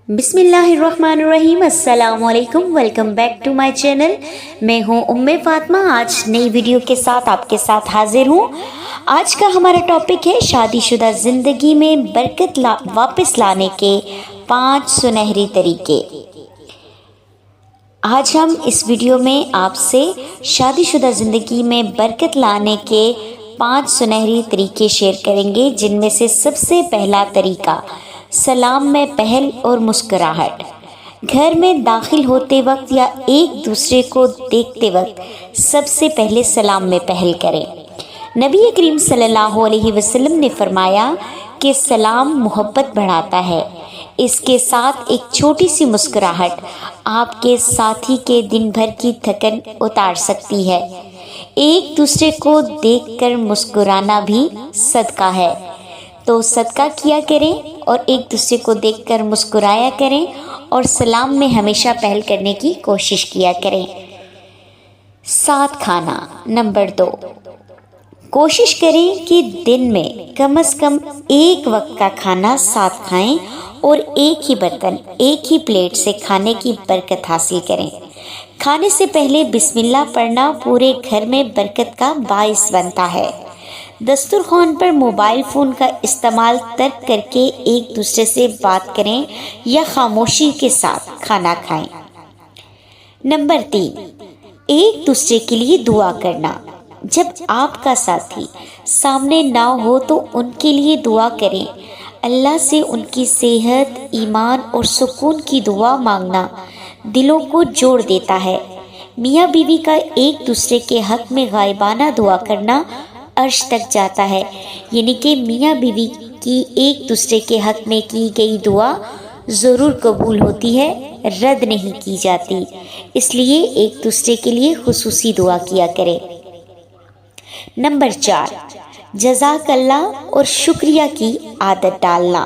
بسم اللہ الرحمن الرحیم۔ السلام علیکم، welcome back to my channel. میں ہوں فاطمہ، آج نئی ویڈیو کے ساتھ آپ کے ساتھ حاضر ہوں۔ آج کا ہمارا ٹاپک ہے شادی شدہ زندگی میں برکت واپس لانے کے 5 سنہری طریقے۔ آج ہم اس ویڈیو میں آپ سے شادی شدہ زندگی میں برکت لانے کے 5 سنہری طریقے شیئر کریں گے، جن میں سے سب سے پہلا طریقہ سلام میں پہل اور مسکراہٹ۔ گھر میں داخل ہوتے وقت یا ایک دوسرے کو دیکھتے وقت سب سے پہلے سلام میں پہل کریں۔ نبی کریم صلی اللہ علیہ وسلم نے فرمایا کہ سلام محبت بڑھاتا ہے۔ اس کے ساتھ ایک چھوٹی سی مسکراہٹ آپ کے ساتھی کے دن بھر کی تھکن اتار سکتی ہے۔ ایک دوسرے کو دیکھ کر مسکرانا بھی صدقہ ہے، تو صدقہ کیا کریں اور ایک دوسرے کو دیکھ کر مسکرایا کریں اور سلام میں ہمیشہ پہل کرنے کی کوشش کیا کریں۔ ساتھ کھانا۔ نمبر 2، کوشش کریں کہ دن میں کم از کم ایک وقت کا کھانا ساتھ کھائیں اور ایک ہی برتن، ایک ہی پلیٹ سے کھانے کی برکت حاصل کریں۔ کھانے سے پہلے بسم اللہ پڑھنا پورے گھر میں برکت کا باعث بنتا ہے۔ دسترخوان پر موبائل فون کا استعمال ترک کر کے ایک دوسرے سے بات کریں یا خاموشی کے ساتھ کھانا کھائیں۔ نمبر 3، ایک دوسرے کے لیے دعا کرنا۔ جب آپ کا ساتھی سامنے نہ ہو تو ان کے لیے دعا کریں۔ اللہ سے ان کی صحت، ایمان اور سکون کی دعا مانگنا دلوں کو جوڑ دیتا ہے۔ میاں بیوی کا ایک دوسرے کے حق میں غائبانہ دعا کرنا عرش تک جاتا ہے، یعنی کہ میاں بیوی کی ایک دوسرے کے حق میں کی گئی دعا ضرور قبول ہوتی ہے، رد نہیں کی جاتی۔ اس لیے ایک دوسرے کے لیے خصوصی دعا کیا کرے۔ نمبر 4، جزاک اللہ اور شکریہ کی عادت ڈالنا۔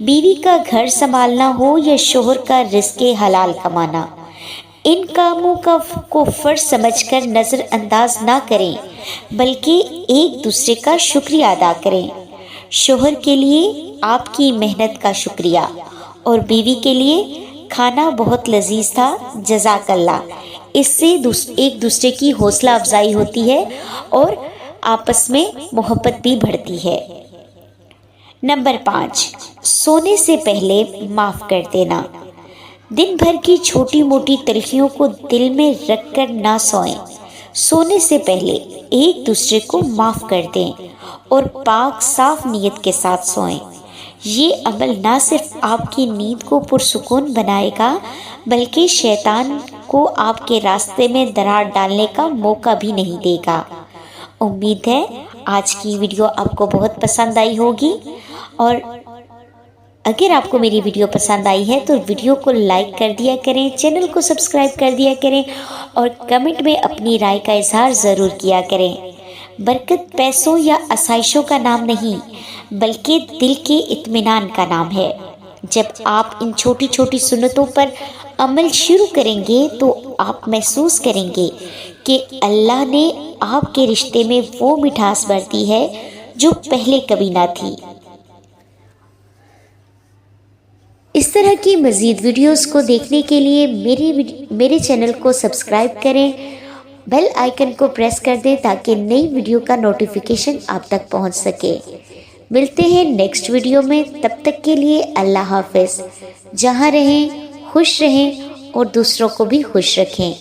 بیوی کا گھر سنبھالنا ہو یا شوہر کا رزق حلال کمانا، ان کاموں کو فرض سمجھ کر نظر انداز نہ کریں، بلکہ ایک دوسرے کا شکریہ ادا کریں۔ شوہر کے لیے آپ کی محنت کا شکریہ اور بیوی کے لیے کھانا بہت لذیذ تھا، جزاک اللہ۔ اس سے ایک دوسرے کی حوصلہ افزائی ہوتی ہے اور آپس میں محبت بھی بڑھتی ہے۔ نمبر 5، سونے سے پہلے معاف کر دینا۔ دن بھر کی چھوٹی موٹی تلخیوں کو دل میں رکھ کر نہ سوئیں۔ سونے سے پہلے ایک دوسرے کو معاف کر دیں اور پاک صاف نیت کے ساتھ سوئیں۔ یہ عمل نہ صرف آپ کی نیند کو پرسکون بنائے گا، بلکہ شیطان کو آپ کے راستے میں دراڑ ڈالنے کا موقع بھی نہیں دے گا۔ امید ہے آج کی ویڈیو آپ کو بہت پسند آئی ہوگی، اور اگر آپ کو میری ویڈیو پسند آئی ہے تو ویڈیو کو لائک کر دیا کریں، چینل کو سبسکرائب کر دیا کریں اور کمنٹ میں اپنی رائے کا اظہار ضرور کیا کریں۔ برکت پیسوں یا آسائشوں کا نام نہیں، بلکہ دل کے اطمینان کا نام ہے۔ جب آپ ان چھوٹی چھوٹی سنتوں پر عمل شروع کریں گے تو آپ محسوس کریں گے کہ اللہ نے آپ کے رشتے میں وہ مٹھاس بھر دی ہے جو پہلے کبھی نہ تھی۔ اس طرح کی مزید ویڈیوز کو دیکھنے کے لیے میرے چینل کو سبسکرائب کریں، بیل آئیکن کو پریس کر دیں تاکہ نئی ویڈیو کا نوٹیفیکیشن آپ تک پہنچ سکے۔ ملتے ہیں نیکسٹ ویڈیو میں، تب تک کے لیے اللہ حافظ۔ جہاں رہیں خوش رہیں اور دوسروں کو بھی خوش رکھیں۔